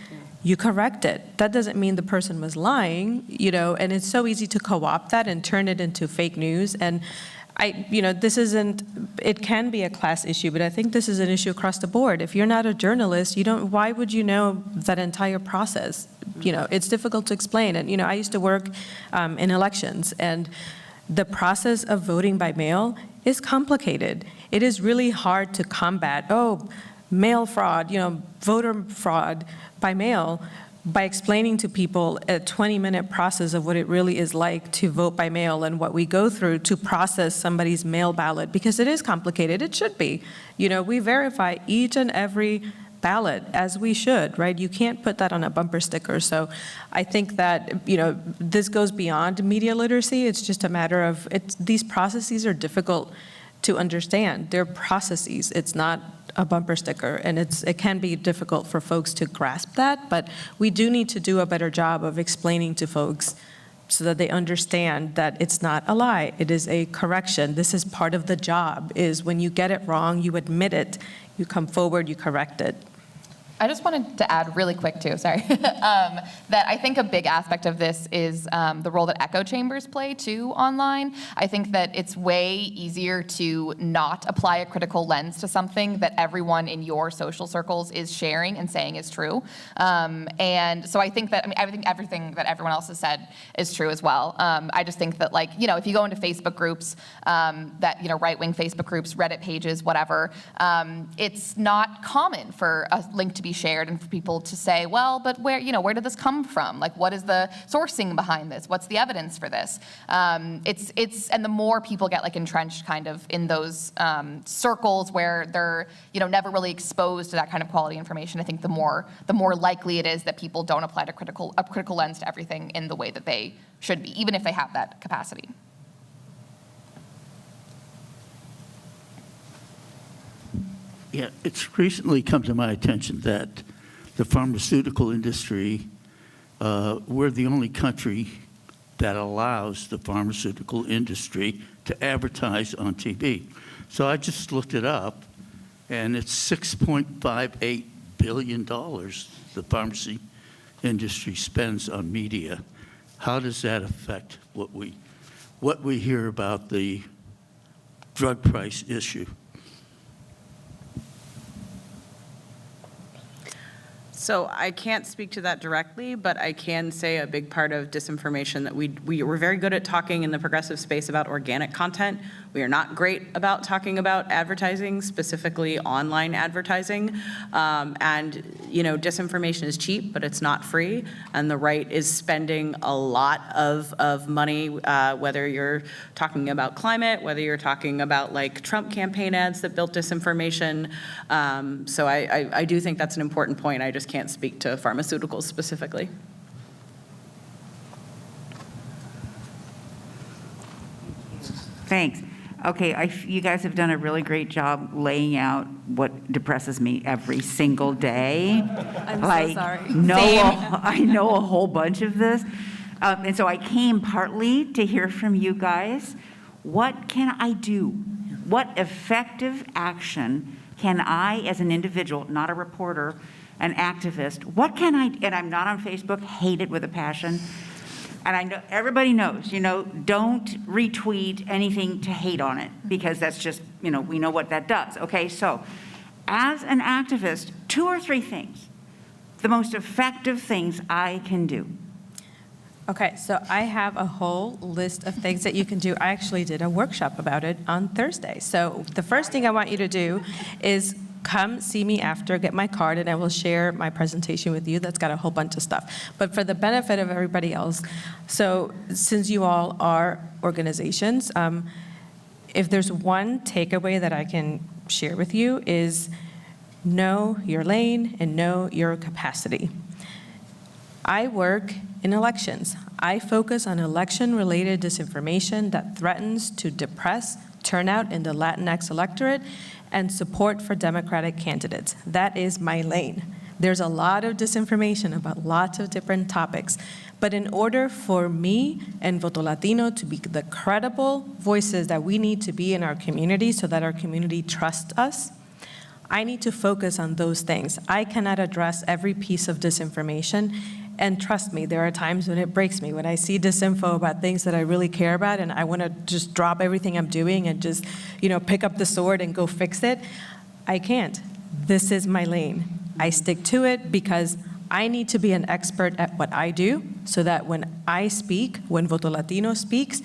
you correct it. That doesn't mean the person was lying, and it's so easy to co-opt that and turn it into fake news. And it can be a class issue, but I think this is an issue across the board. If you're not a journalist, why would you know that entire process? It's difficult to explain. And, I used to work in elections, and the process of voting by mail is complicated. It is really hard to combat, mail fraud, voter fraud by mail. by explaining to people a 20-minute process of what it really is like to vote by mail and what we go through to process somebody's mail ballot, because it is complicated. It should be. You know, we verify each and every ballot, as we should, right? You can't put that on a bumper sticker. So I think that, you know, this goes beyond media literacy. It's just a matter of, these processes are difficult to understand. They're processes. It's not a bumper sticker, and it can be difficult for folks to grasp that, but we do need to do a better job of explaining to folks so that they understand that it's not a lie. It is a correction. This is part of the job, is when you get it wrong, you admit it, you come forward, you correct it. I just wanted to add really quick too, sorry, that I think a big aspect of this is the role that echo chambers play too online. I think that it's way easier to not apply a critical lens to something that everyone in your social circles is sharing and saying is true. And so I think that, I think everything that everyone else has said is true as well. I just think that, like, you know, if you go into Facebook groups, that, you know, right-wing Facebook groups, Reddit pages, whatever, it's not common for a link to be shared and for people to say, well, but where did this come from? Like, what is the sourcing behind this? What's the evidence for this? And the more people get like entrenched kind of in those circles where they're, you know, never really exposed to that kind of quality information, I think the more likely it is that people don't apply a critical lens to everything in the way that they should be, even if they have that capacity. Yeah, it's recently come to my attention that the pharmaceutical industry, we're the only country that allows the pharmaceutical industry to advertise on TV. So I just looked it up, and it's $6.58 billion the pharmacy industry spends on media. How does that affect what we hear about the drug price issue? So I can't speak to that directly, but I can say a big part of disinformation that we're very good at talking in the progressive space about organic content. We are not great about talking about advertising, specifically online advertising. And, you know, disinformation is cheap, but it's not free. And the right is spending a lot of money, whether you're talking about climate, whether you're talking about like Trump campaign ads that built disinformation. So I do think that's an important point. I just can't speak to pharmaceuticals specifically. Thanks. Okay, you guys have done a really great job laying out what depresses me every single day. I'm like, so sorry. I know a whole bunch of this. And so I came partly to hear from you guys. What can I do? What effective action can I, as an individual, not a reporter, an activist, what can I, and I'm not on Facebook, hate it with a passion. And I know everybody knows, you know, don't retweet anything to hate on it, because that's just, you know, we know what that does. Okay, so as an activist, 2 or 3 things, the most effective things I can do. Okay, so I have a whole list of things that you can do. I actually did a workshop about it on Thursday. So the first thing I want you to do is come see me after, get my card, and I will share my presentation with you. That's got a whole bunch of stuff. But for the benefit of everybody else, so since you all are organizations, if there's one takeaway that I can share with you is know your lane and know your capacity. I work in elections. I focus on election-related disinformation that threatens to depress turnout in the Latinx electorate and support for Democratic candidates. That is my lane. There's a lot of disinformation about lots of different topics. But in order for me and Voto Latino to be the credible voices that we need to be in our community so that our community trusts us, I need to focus on those things. I cannot address every piece of disinformation. And trust me, there are times when it breaks me, when I see disinfo about things that I really care about and I want to just drop everything I'm doing and just, you know, pick up the sword and go fix it. I can't. This is my lane. I stick to it because I need to be an expert at what I do so that when I speak, when Voto Latino speaks,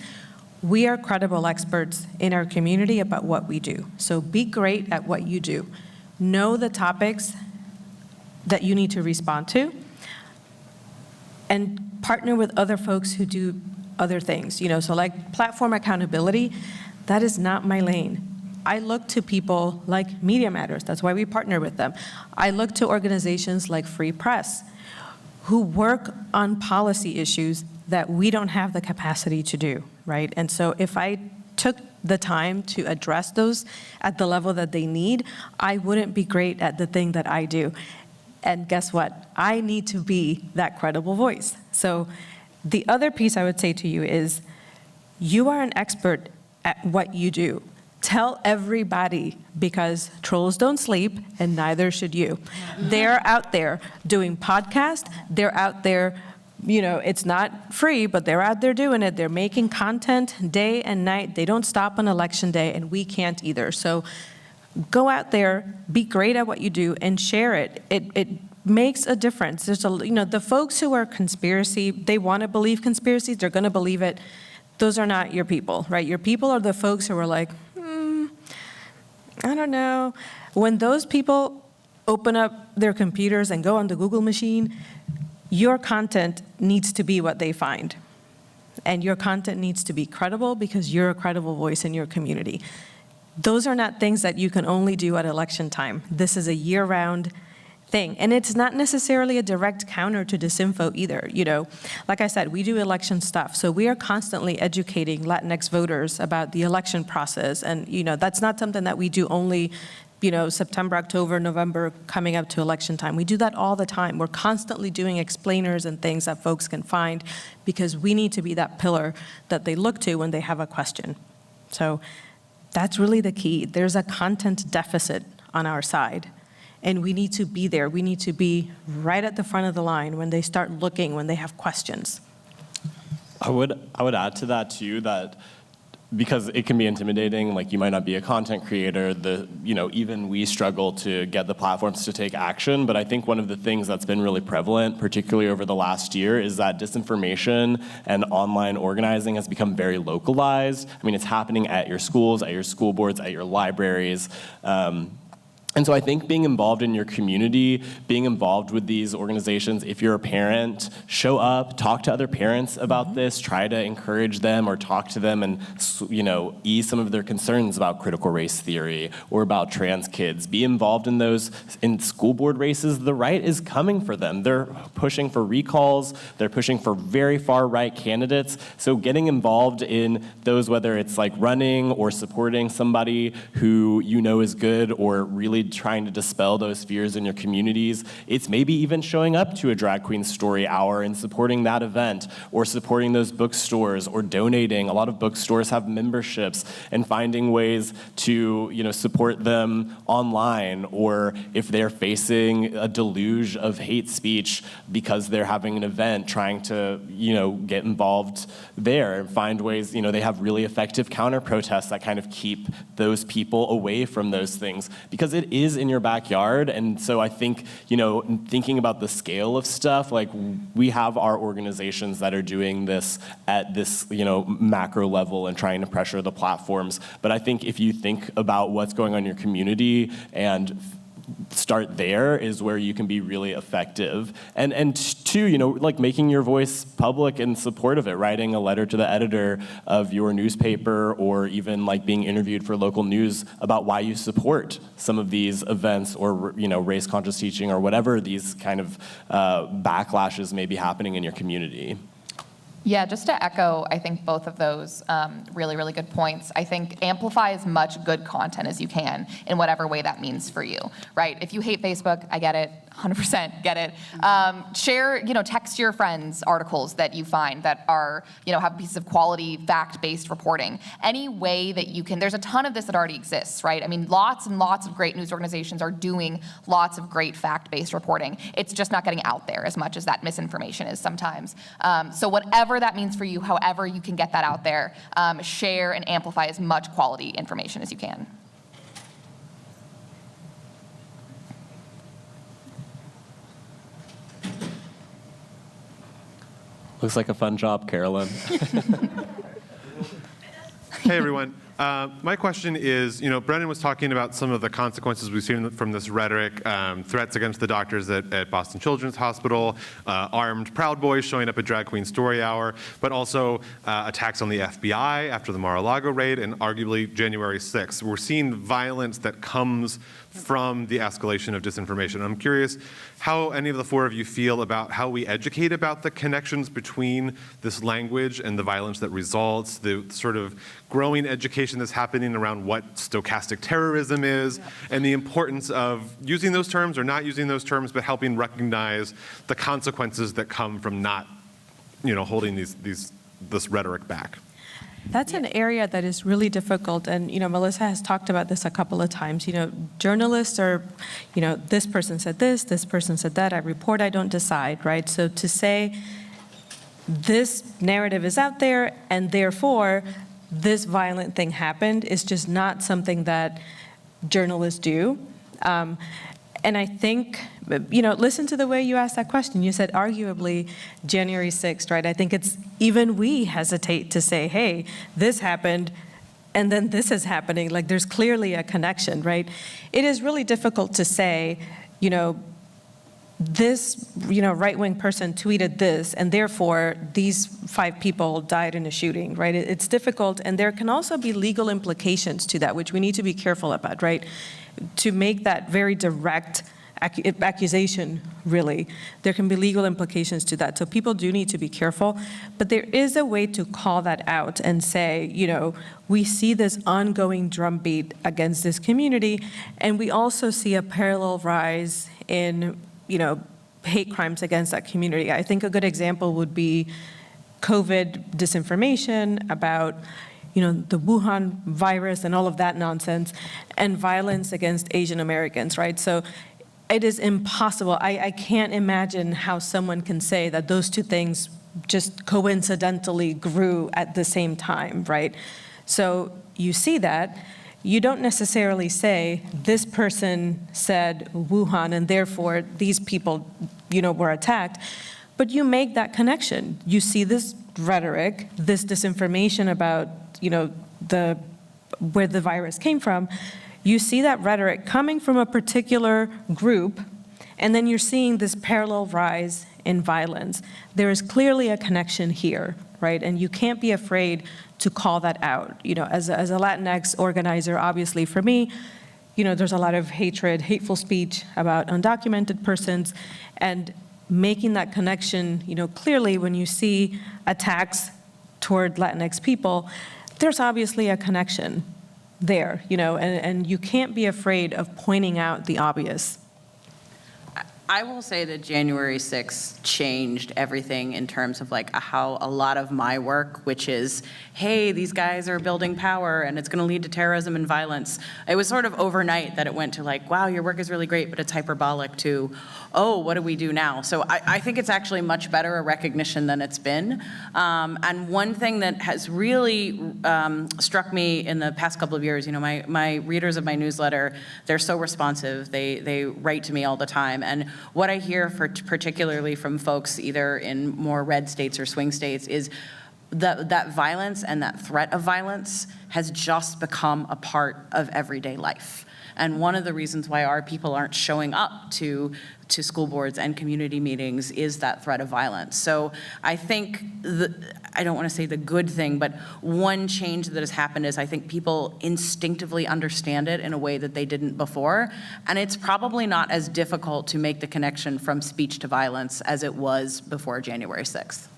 we are credible experts in our community about what we do. So be great at what you do. Know the topics that you need to respond to. and partner with other folks who do other things, so like platform accountability, that is not my lane. I look to people like Media Matters, that's why we partner with them. I look to organizations like Free Press, who work on policy issues that we don't have the capacity to do, right? And so if I took the time to address those at the level that they need, I wouldn't be great at the thing that I do. And guess what? I need to be that credible voice. So the other piece I would say to you is, you are an expert at what you do. Tell everybody, because trolls don't sleep, and neither should you. They're out there doing podcasts. They're out there, it's not free, but they're out there doing it. They're making content day and night. They don't stop on election day, and we can't either. So go out there, be great at what you do, and share it. It makes a difference. There's the folks who are conspiracy, they want to believe conspiracies, they're going to believe it. Those are not your people, right? Your people are the folks who are like, I don't know. When those people open up their computers and go on the Google machine, your content needs to be what they find. And your content needs to be credible because you're a credible voice in your community. Those are not things that you can only do at election time. This is a year-round thing. And it's not necessarily a direct counter to disinfo either. Like I said, we do election stuff. So we are constantly educating Latinx voters about the election process. And, that's not something that we do only, September, October, November, coming up to election time. We do that all the time. We're constantly doing explainers and things that folks can find because we need to be that pillar that they look to when they have a question. So that's really the key. There's a content deficit on our side. And we need to be there. We need to be right at the front of the line when they start looking, when they have questions. I would add to that too, that because it can be intimidating, like you might not be a content creator, even we struggle to get the platforms to take action. But I think one of the things that's been really prevalent, particularly over the last year, is that disinformation and online organizing has become very localized. I mean, it's happening at your schools, at your school boards, at your libraries. And so I think being involved in your community, being involved with these organizations, if you're a parent, show up, talk to other parents about this, try to encourage them or talk to them and, ease some of their concerns about critical race theory or about trans kids. Be involved in those, in school board races. The right is coming for them. They're pushing for recalls. They're pushing for very far right candidates. So getting involved in those, whether it's like running or supporting somebody who is good or really trying to dispel those fears in your communities. It's maybe even showing up to a drag queen story hour and supporting that event or supporting those bookstores or donating. A lot of bookstores have memberships and finding ways to, support them online, or if they're facing a deluge of hate speech because they're having an event, trying to, get involved there and find ways, they have really effective counter protests that kind of keep those people away from those things because it is in your backyard. And so I think, thinking about the scale of stuff, like we have our organizations that are doing this at this, macro level and trying to pressure the platforms. But I think if you think about what's going on in your community and start there is where you can be really effective. And two, like making your voice public in support of it, writing a letter to the editor of your newspaper, or even like being interviewed for local news about why you support some of these events, or race conscious teaching, or whatever these kind of backlashes may be happening in your community. Yeah, just to echo, I think both of those really, really good points. I think amplify as much good content as you can in whatever way that means for you, right? If you hate Facebook, I get it, 100% get it. Share, text your friends articles that you find that are, have pieces of quality, fact-based reporting. Any way that you can, there's a ton of this that already exists, right? I mean, lots and lots of great news organizations are doing lots of great fact-based reporting. It's just not getting out there as much as that misinformation is sometimes. So whatever that means for you, however you can get that out there, share and amplify as much quality information as you can. Looks like a fun job, Carolyn. Hey, everyone. My question is, Brennan was talking about some of the consequences we've seen from this rhetoric, threats against the doctors at Boston Children's Hospital, armed Proud Boys showing up at Drag Queen Story Hour, but also attacks on the FBI after the Mar-a-Lago raid and arguably January 6th. We're seeing violence that comes from the escalation of disinformation. I'm curious how any of the four of you feel about how we educate about the connections between this language and the violence that results, the sort of growing education that's happening around what stochastic terrorism is, and the importance of using those terms or not using those terms, but helping recognize the consequences that come from not, holding this rhetoric back. That's an area that is really difficult, and Melissa has talked about this a couple of times. Journalists are, this person said this person said that. I report, I don't decide, right? So to say this narrative is out there, and therefore this violent thing happened is just not something that journalists do. And I think, listen to the way you asked that question. You said arguably January 6th, right? I think it's even we hesitate to say, hey, this happened, and then this is happening. Like there's clearly a connection, right? It is really difficult to say, this, right-wing person tweeted this, and therefore these 5 people died in a shooting, right? It's difficult, and there can also be legal implications to that, which we need to be careful about, right? To make that very direct accusation, really, there can be legal implications to that. So people do need to be careful, but there is a way to call that out and say, we see this ongoing drumbeat against this community, and we also see a parallel rise in hate crimes against that community. I think a good example would be COVID disinformation about, the Wuhan virus and all of that nonsense, and violence against Asian Americans, right? So it is impossible. I can't imagine how someone can say that those two things just coincidentally grew at the same time, right? So you see that. You don't necessarily say, this person said Wuhan, and therefore these people, were attacked. But you make that connection. You see this rhetoric, this disinformation about, where the virus came from. You see that rhetoric coming from a particular group, and then you're seeing this parallel rise in violence. There is clearly a connection here, right? And you can't be afraid to call that out. As a Latinx organizer, obviously for me, there's a lot of hatred, hateful speech about undocumented persons, and making that connection, clearly when you see attacks toward Latinx people, there's obviously a connection there, and you can't be afraid of pointing out the obvious. I will say that January 6th changed everything in terms of how a lot of my work, which is, hey, these guys are building power and it's going to lead to terrorism and violence. It was sort of overnight that it went to wow, your work is really great, but it's hyperbolic, to, oh, what do we do now? So I think it's actually much better a recognition than it's been. And one thing that has really struck me in the past couple of years, my readers of my newsletter, they're so responsive. They write to me all the time. And what I hear particularly from folks either in more red states or swing states is that violence and that threat of violence has just become a part of everyday life. And one of the reasons why our people aren't showing up to school boards and community meetings is that threat of violence. So I think, I don't want to say the good thing, but one change that has happened is I think people instinctively understand it in a way that they didn't before. And it's probably not as difficult to make the connection from speech to violence as it was before January 6th.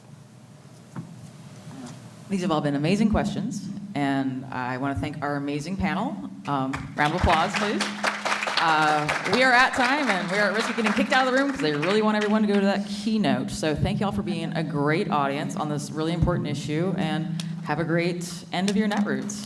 These have all been amazing questions, and I want to thank our amazing panel. Round of applause, please. We are at time, and we are at risk of getting kicked out of the room because they really want everyone to go to that keynote. So thank you all for being a great audience on this really important issue, and have a great end of your Netroots.